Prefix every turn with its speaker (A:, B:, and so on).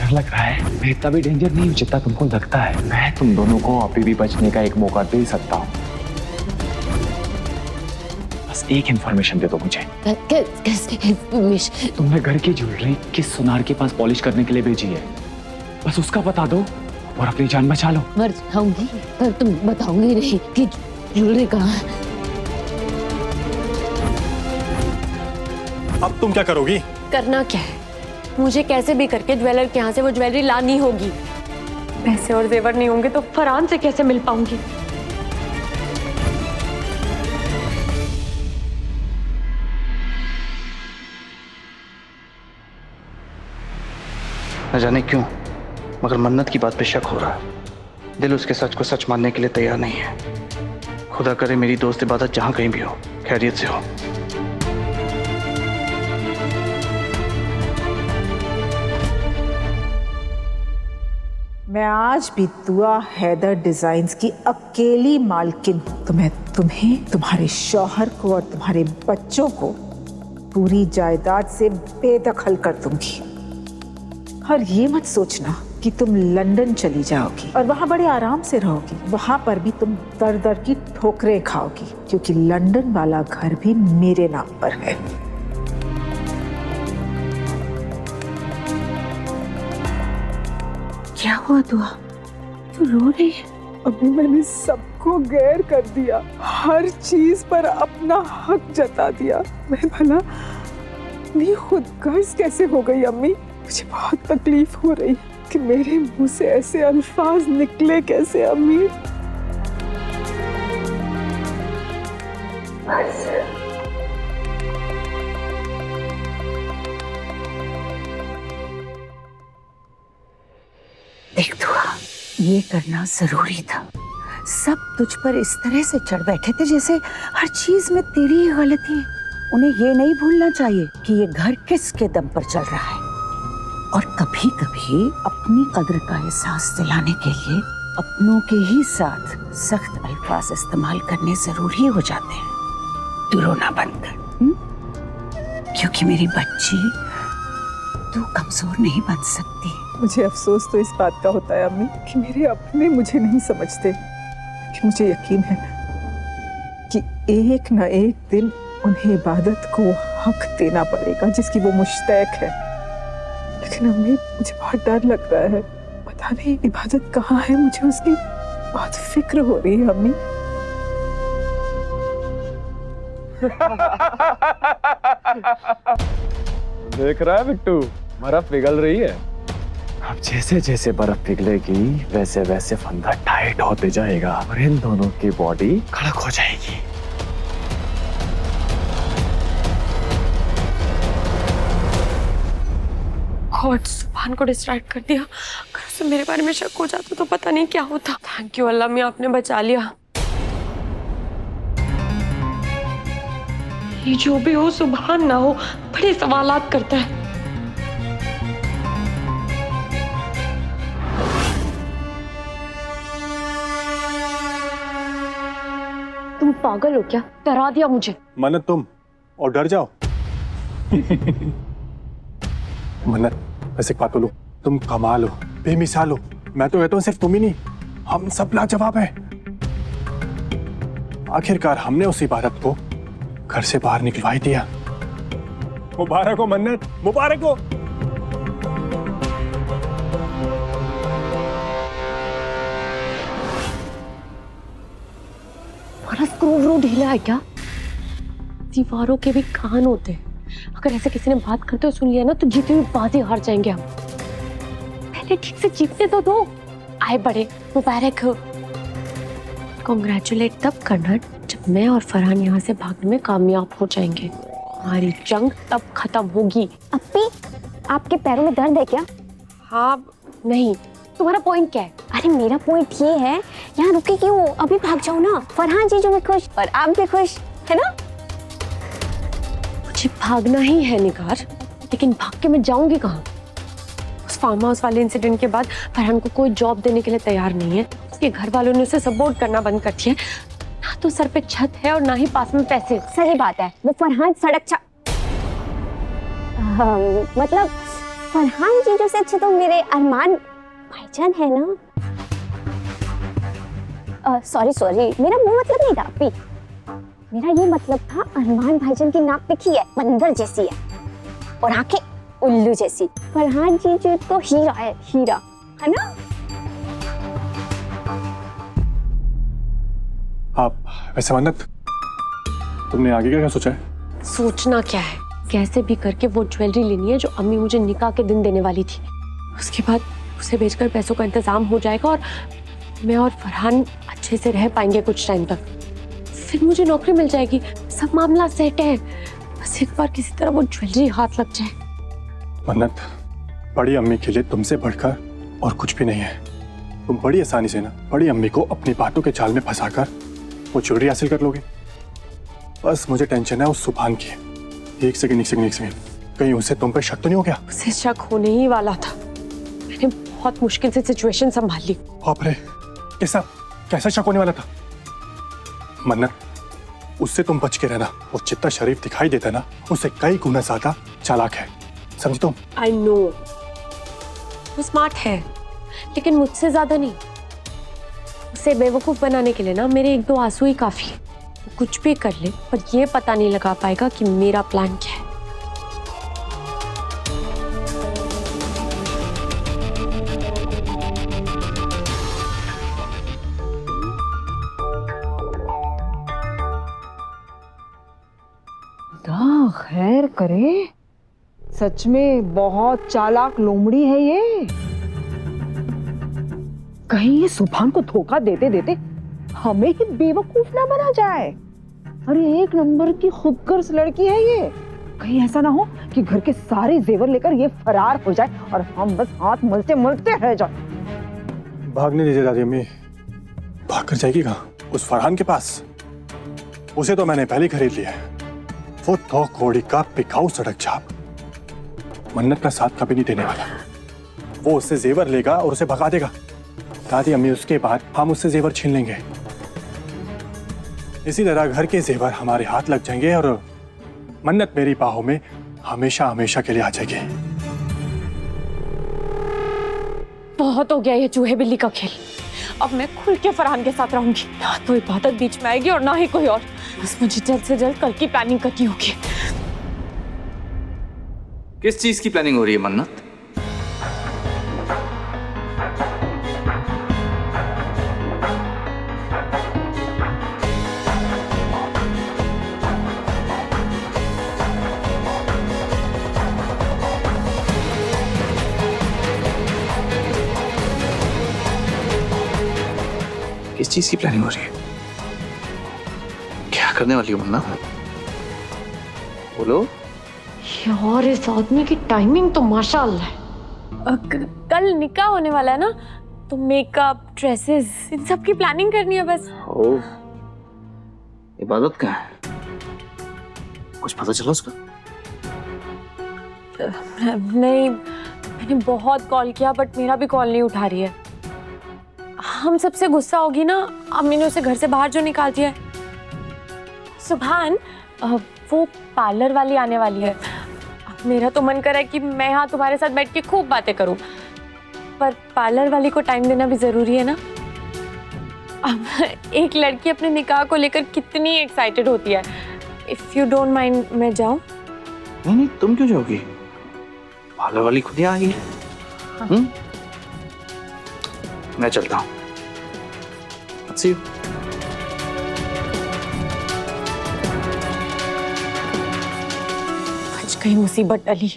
A: डर लग रहा है। मैं इतना भी डेंजर नहीं हूँ जितना तुमको लगता है। मैं तुम दोनों को अभी भी बचने का एक मौका दे सकता हूँ। बस एक इंफॉर्मेशन दे दो मुझे। तुमने घर की ज्वेलरी किस सुनार के पास पॉलिश करने के लिए भेजी है, बस उसका बता दो और अपनी जान बचा लो।
B: मर जाऊंगी पर तुम बताऊंगी नहीं कि ज्वेलरी कहाँ है।
C: अब तुम क्या करोगी?
D: करना क्या है, मुझे कैसे भी करके ज्वेलर के यहाँ से वो ज्वेलरी लानी होगी। पैसे और जेवर नहीं होंगे तो फरहान से कैसे मिल पाऊंगी।
E: न जाने क्यों मगर मन्नत की बात पे शक हो रहा है। दिल उसके सच को सच मानने के लिए तैयार नहीं है। खुदा करे मेरी दोस्त इबादत जहां कहीं भी हो खैरियत से हो।
F: मैं आज भी दुआ हैदर डिजाइन्स की अकेली मालकिन तुम्हें तुम्हारे शौहर को और तुम्हारे बच्चों को पूरी जायदाद से बेदखल कर दूंगी। और ये मत सोचना कि तुम लंदन चली जाओगी और वहां बड़े आराम से रहोगी। वहां पर भी तुम दर दर की ठोकरें खाओगी, क्योंकि लंदन वाला घर भी मेरे नाम पर है।
B: क्या हुआ दुआ, तू रो रही है?
F: अभी मैंने सबको गैर कर दिया, हर चीज पर अपना हक जता दिया। मैं भला नहीं खुद गर्ज कैसे हो गई अम्मी। मुझे बहुत तकलीफ हो रही कि मेरे मुंह से ऐसे अल्फाज निकले कैसे अम्मी।
B: देख दुआ, ये करना जरूरी था। सब तुझ पर इस तरह से चढ़ बैठे थे जैसे हर चीज में तेरी ही गलती है। उन्हें ये नहीं भूलना चाहिए कि ये घर किसके दम पर चल रहा है। और कभी कभी अपनी कद्र का एहसास दिलाने के लिए अपनों के ही साथ सख्त अल्फाज इस्तेमाल करने जरूरी हो जाते हैं। तू रोना बंद कर, क्योंकि मेरी बच्ची तू कमजोर नहीं बन सकती।
F: मुझे अफसोस तो इस बात का होता है अम्मी कि मेरे अपने मुझे नहीं समझते। कि मुझे यकीन है कि एक न एक दिन उन्हें इबादत को हक देना पड़ेगा जिसकी वो मुश्ताक है। लेकिन अम्मी मुझे बहुत डर लग रहा है। पता नहीं इबादत कहाँ है, मुझे उसकी बहुत फिक्र हो रही है अम्मी।
A: देख रहा है बिट्टू, बर्फ पिघल रही है। अब जैसे जैसे बर्फ पिघलेगी वैसे वैसे फंदा टाइट होते जाएगा और इन दोनों की बॉडी कड़क हो जाएगी।
D: गॉड, सुभान को डिस्ट्रैक्ट कर दिया। अगर उसे मेरे बारे में शक हो जाता तो पता नहीं क्या होता। थैंक यू अल्लाह, मैं आपने बचा लिया। ये जो भी हो सुभान ना हो, बड़े सवालात करता है। तुम पागल हो क्या? डरा दिया मुझे।
C: मन्नत तुम और डर जाओ। मन्नत वैसे एक बात बोलूं, तुम कमाल हो, बेमिसाल हो। मैं तो कहता हूं सिर्फ तुम ही नहीं, हम सब लाजवाब हैं। आखिरकार हमने उस इबादत को घर से बाहर निकलवा ही दिया। मुबारक हो मन्नत, मुबारक हो।
D: हमारा स्क्रू ढीला है क्या? दीवारों के भी कान होते हैं। अगर ऐसे किसी ने बात करते हुए सुन लिया ना तो जीती हुई बाजी हार जाएंगे हम। पहले ठीक से जीतने तो दो। आए बड़े, मुबारक हो। कॉन्ग्रेचुलेट तब करना जब मैं और फरहान यहाँ से भागने में कामयाब हो जाएंगे। हमारी जंग तब खत्म होगी।
G: अपी, आपके पैरों में दर्द है क्या?
D: हाँ नहीं, तुम्हारा पॉइंट क्या है?
G: अरे मेरा पॉइंट ये है, यहाँ रुके क्यों? अभी भाग जाओ ना। फरहान जीजू भी खुश और आप भी खुश, है ना?
D: मुझे भागना ही है निगार, लेकिन भाग के मैं जाऊंगी कहाँ? उस फार्म हाउस वाले इंसिडेंट के बाद फरहान को कोई जॉब देने के लिए तैयार नहीं है। उसके घर वालों ने उसे सपोर्ट करना बंद कर दिया। ना तो सर पे छत है और ना ही पास में पैसे।
G: सही बात है, वो फरहान सड़क मतलब फरहान जीजू से अच्छे तो मेरे अरमान भाईजान है ना। सॉरी मेरा मुंह मतलब नहीं था अपी, मेरा ये मतलब था अरमान भाईजान की नाक तिखी है, बंदर जैसी है और आंखें उल्लू जैसी। फरहान जीजू तो हीरा है, हीरा है ना।
C: आप वैसे मन्नत, तुमने आगे क्या सोचा है?
D: सोचना क्या है, कैसे भी करके वो ज्वेलरी लेनी है जो अम्मी मुझे निकाह के दिन देने वाली थी। उसके बाद उसे बेचकर पैसों का इंतजाम हो जाएगा और मैं और फरहान अच्छे से रह पाएंगे कुछ टाइम तक। फिर मुझे नौकरी मिल जाएगी, सब मामला सेट है। बस एक बार किसी तरह वो ज्वेलरी हाथ लग जाए।
C: मन्नत, बड़ी अम्मी के लिए तुमसे बढ़कर और कुछ भी नहीं है। तुम बड़ी आसानी से ना बड़ी अम्मी को अपनी बातों के जाल में फंसाकर वो ज्वेलरी हासिल कर लोगे। बस मुझे टेंशन है उस सुभान की। एक सेकंड कहीं उसे तुम पे शक तो नहीं हो गया?
D: उसे शक होने ही वाला था। मैंने बहुत मुश्किल से सिचुएशन संभाल ली।
C: बाप रे, कैसा शक होने वाला था? मन्नत, उससे तुम बच के रहना। वो जितना शरीफ दिखाई देता है ना, उससे कई गुना ज्यादा चालाक है, समझी तुम?
D: आई नो वो स्मार्ट है, लेकिन मुझसे ज्यादा नहीं। उसे बेवकूफ बनाने के लिए ना मेरे 1-2 आंसू ही काफी है। वो कुछ भी कर ले पर ये पता नहीं लगा पाएगा कि मेरा प्लान क्या है।
F: खैर करे, सच में बहुत चालाक लोमड़ी है ये। कहीं ये सुभान को धोखा देते देते हमें ही बेवकूफ ना बना जाए। अरे एक नंबर की खुदगर्ज लड़की है ये। कहीं ऐसा ना हो कि घर के सारे जेवर लेकर ये फरार हो जाए और हम बस हाथ मलते मलते रह जाए।
C: भागने दीजिए दादी अम्मी। भाग कर जाएगी कहाँ? उस फरहान के पास? उसे तो मैंने पहले खरीद लिया है। वो तो घोड़ी का पिकाऊ सड़क छाप, मन्नत का साथ कभी नहीं देने वाला। वो उससे जेवर लेगा और उसे भगा देगा। दादी अम्मी, उसके बाद हम उससे जेवर छीन लेंगे। इसी तरह घर के जेवर हमारे हाथ लग जाएंगे और मन्नत मेरी बाहों में हमेशा हमेशा के लिए आ जाएगी।
D: बहुत हो गया ये चूहे बिल्ली का खेल। अब मैं खुल के फरहान के साथ रहूंगी। ना तो इबादत बीच में आएगी और ना ही कोई और। बस मुझे जल्द से जल्द कल की प्लानिंग करनी होगी।
E: किस चीज की प्लानिंग हो रही है मन्नत? किस चीज की प्लानिंग हो रही है? क्या करने वाली हो मन्नत? बोलो।
D: यार इस आदमी की टाइमिंग तो माशाअल्लाह है। कल निकाह होने वाला है ना, तो मेकअप, ड्रेसेस, इन सब की प्लानिंग करनी है बस।
E: ओह, इबादत कहाँ है? कुछ पता चला उसका?
D: नहीं, मैंने बहुत कॉल किया बट मेरा भी कॉल नहीं उठा रही है। हम सबसे गुस्सा होगी ना, अम्मी ने उसे घर से बाहर जो निकाल दिया है। सुभान, वो पार्लर वाली आने वाली है। मेरा तो मन कर रहा है कि मैं यहाँ तुम्हारे साथ बैठ के खूब बातें करूं, पर पार्लर वाली को टाइम देना भी जरूरी है ना। अब एक लड़की अपने निकाह को लेकर कितनी एक्साइटेड होती है। इफ यू डोंट माइंड, मैं जाऊं?
E: नहीं, तुम क्यों जाओगी? पार्लर वाली खुद ही आ गई है। मैं चलता हूँ। See you.
D: आज कहीं मुसीबत टली।